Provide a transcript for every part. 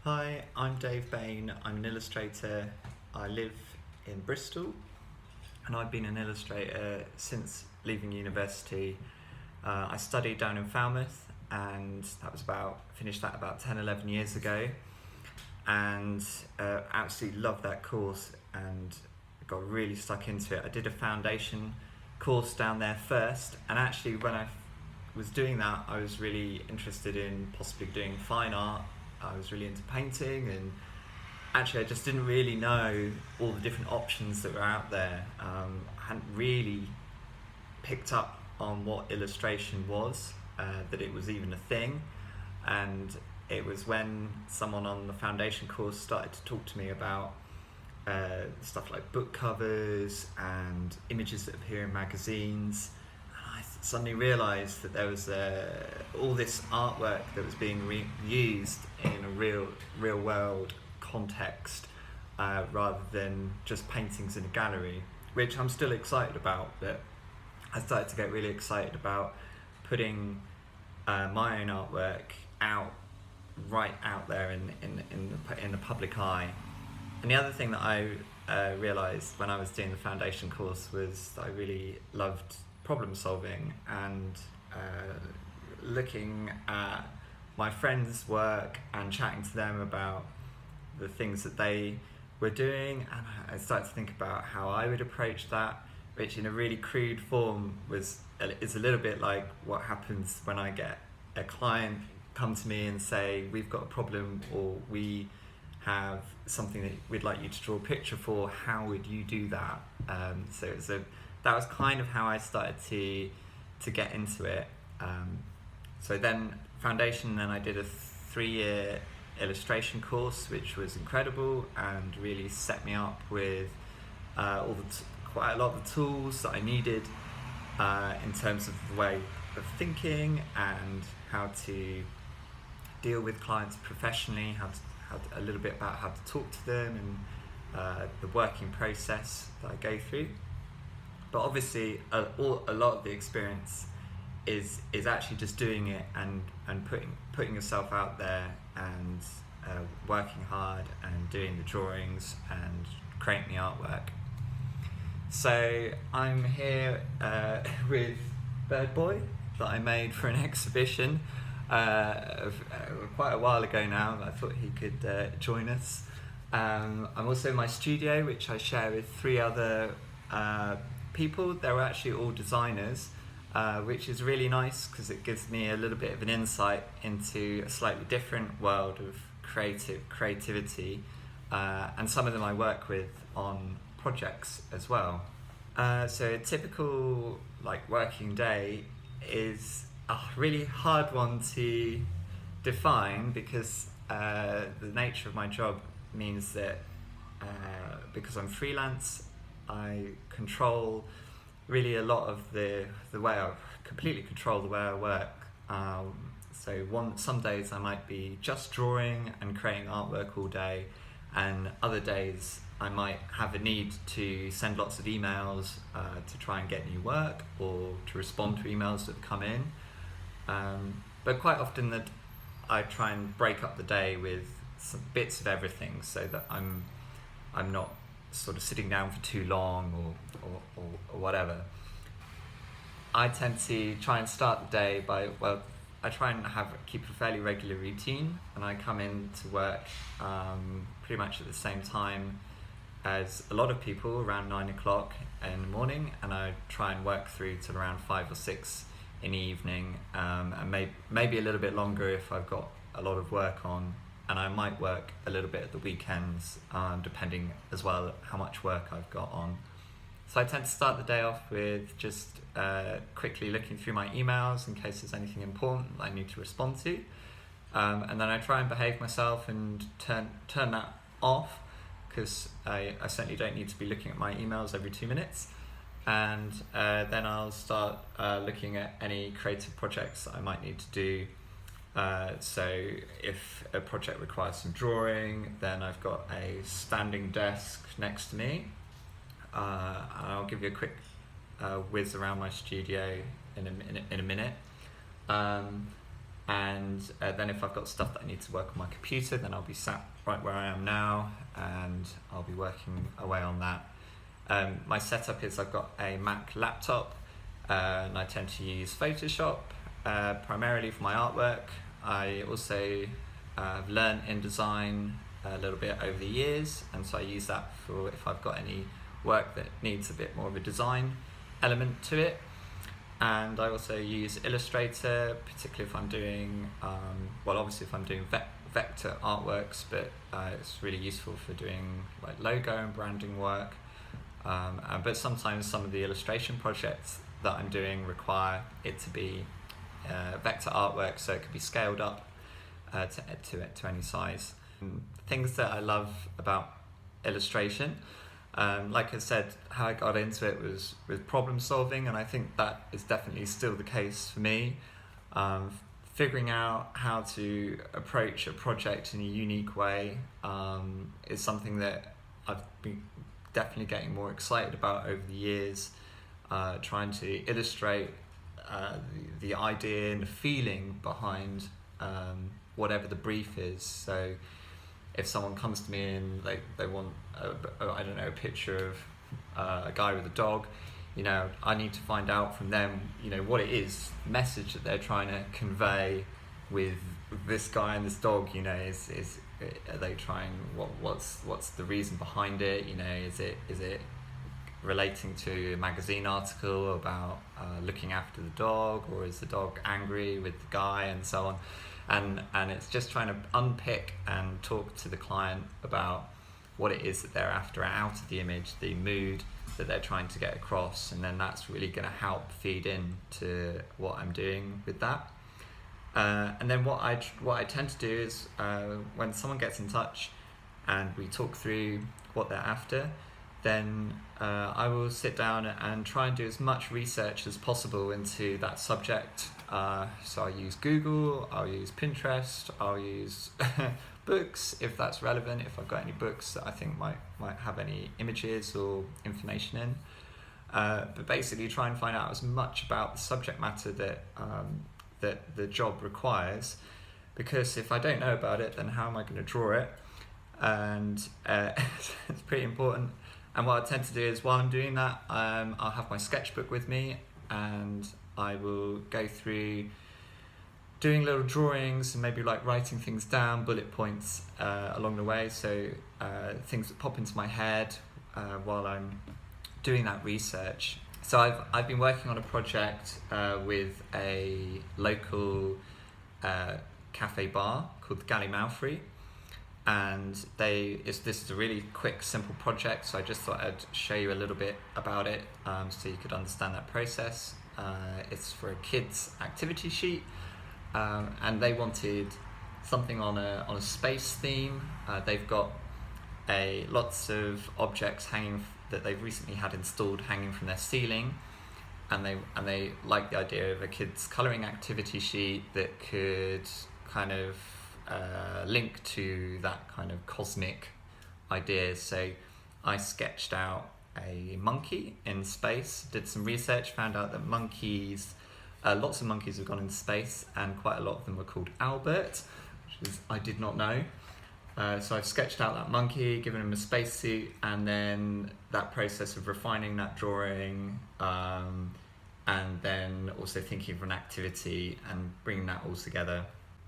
Hi, I'm Dave Bain. I'm an illustrator. I live in Bristol and I've been an illustrator since leaving university. I studied down in Falmouth and finished that about 10, 11 years ago, and absolutely loved that course and got really stuck into it. I did a foundation course down there first, and actually when I was doing that I was really interested in possibly doing fine art. I was really into painting, and actually I just didn't really know all the different options that were out there. I hadn't really picked up on what illustration was, that it was even a thing, and it was when someone on the foundation course started to talk to me about stuff like book covers and images that appear in magazines. I suddenly realised that there was all this artwork that was being used in a real world context, rather than just paintings in a gallery, which I'm still excited about. But I started to get really excited about putting my own artwork right out there in the public eye. And the other thing that I realised when I was doing the foundation course was that I really loved problem solving and looking at my friends' work and chatting to them about the things that they were doing, and I started to think about how I would approach that, which in a really crude form is a little bit like what happens when I get a client come to me and say, we've got a problem, or we have something that we'd like you to draw a picture for. How would you do that? That was kind of how I started to get into it. So then foundation, then I did a 3-year illustration course, which was incredible and really set me up with quite a lot of the tools that I needed in terms of the way of thinking and how to deal with clients professionally, a little bit about how to talk to them, and the working process that I go through. But obviously a lot of the experience is actually just doing it and putting yourself out there and working hard and doing the drawings and creating the artwork. So I'm here with Bird Boy that I made for an exhibition quite a while ago now. I thought he could join us. I'm also in my studio, which I share with 3 other people. They were actually all designers, which is really nice because it gives me a little bit of an insight into a slightly different world of creativity, and some of them I work with on projects as well. So a typical working day is a really hard one to define, because the nature of my job means that because I'm freelance, I control really a lot of the way I completely control the way I work. Some days I might be just drawing and creating artwork all day, and other days I might have a need to send lots of emails to try and get new work or to respond to emails that come in. But quite often that I try and break up the day with some bits of everything, so that I'm not sort of sitting down for too long or whatever. I tend to try and start the day I try and keep a fairly regular routine, and I come in to work pretty much at the same time as a lot of people, around 9 o'clock in the morning, and I try and work through till around 5 or 6 in the evening, and maybe a little bit longer if I've got a lot of work on, and I might work a little bit at the weekends, depending as well how much work I've got on. So I tend to start the day off with just quickly looking through my emails in case there's anything important that I need to respond to, and then I try and behave myself and turn that off, because I certainly don't need to be looking at my emails every 2 minutes. And then I'll start looking at any creative projects that I might need to do. So if a project requires some drawing, then I've got a standing desk next to me. I'll give you a quick whiz around my studio in a minute. and then if I've got stuff that I need to work on my computer, then I'll be sat right where I am now and I'll be working away on that. My setup is I've got a Mac laptop, and I tend to use Photoshop primarily for my artwork. I also have learned InDesign a little bit over the years, and so I use that for if I've got any work that needs a bit more of a design element to it. And I also use Illustrator, particularly if I'm doing, obviously if I'm doing vector artworks, but it's really useful for doing like logo and branding work. But sometimes some of the illustration projects that I'm doing require it to be vector artwork, so it could be scaled up to any size. Things that I love about illustration, like I said, how I got into it was with problem solving, and I think that is definitely still the case for me. Figuring out how to approach a project in a unique way is something that I've been definitely getting more excited about over the years, trying to illustrate the idea and the feeling behind whatever the brief is. So if someone comes to me and they want a picture of a guy with a dog, I need to find out from them what it is, message that they're trying to convey with this guy and this dog. Are they trying, what's the reason behind it? Is it relating to a magazine article about looking after the dog, or is the dog angry with the guy, and so on? And it's just trying to unpick and talk to the client about what it is that they're after out of the image, the mood that they're trying to get across, and then that's really going to help feed in to what I'm doing with that. And then what I tend to do is when someone gets in touch and we talk through what they're after, then I will sit down and try and do as much research as possible into that subject. So I'll use Google, I'll use Pinterest, I'll use books if that's relevant, if I've got any books that I think might have any images or information in. But basically try and find out as much about the subject matter that the job requires, because if I don't know about it, then how am I going to draw it? And it's pretty important. And what I tend to do is, while I'm doing that, I'll have my sketchbook with me, and I will go through doing little drawings and maybe like writing things down, bullet points along the way, so things that pop into my head while I'm doing that research. So I've been working on a project with a local cafe bar called the Gallimalfrey, and this is a really quick, simple project, so I just thought I'd show you a little bit about it so you could understand that process. It's for a kids activity sheet, and they wanted something on a space theme. They've got lots of objects hanging that they've recently had installed hanging from their ceiling, and they like the idea of a kids colouring activity sheet that could kind of link to that kind of cosmic idea. So I sketched out a monkey in space, did some research, found out that lots of monkeys have gone into space, and quite a lot of them were called Albert, which I did not know. So I've sketched out that monkey, given him a spacesuit, and then that process of refining that drawing, and then also thinking of an activity and bringing that all together.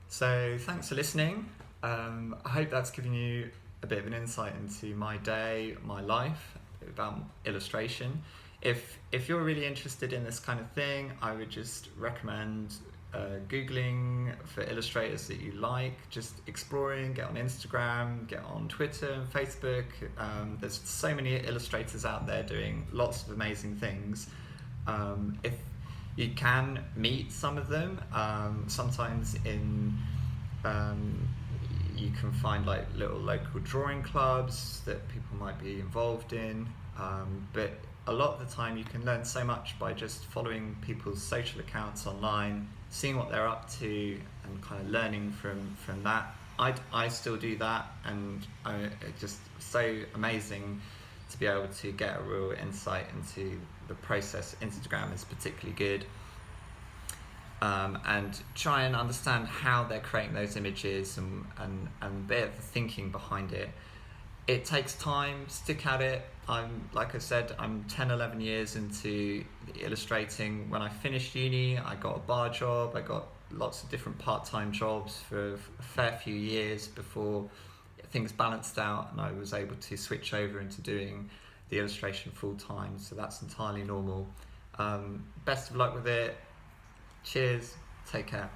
So thanks for listening. I hope that's given you a bit of an insight into my day, my life, about illustration. If you're really interested in this kind of thing, I would just recommend Googling for illustrators that you like, just exploring, get on Instagram, get on Twitter and Facebook. There's so many illustrators out there doing lots of amazing things. If you can meet some of them, sometimes you can find like little local drawing clubs that people might be involved in, but a lot of the time you can learn so much by just following people's social accounts online, seeing what they're up to, and kind of learning from that. I still do that, and it's just so amazing to be able to get a real insight into the process. Instagram is particularly good. and try and understand how they're creating those images and a bit of the thinking behind it. It takes time, stick at it. Like I said, I'm 10, 11 years into illustrating. When I finished uni, I got a bar job, I got lots of different part-time jobs for a fair few years before things balanced out and I was able to switch over into doing the illustration full-time, so that's entirely normal. Best of luck with it. Cheers, take care.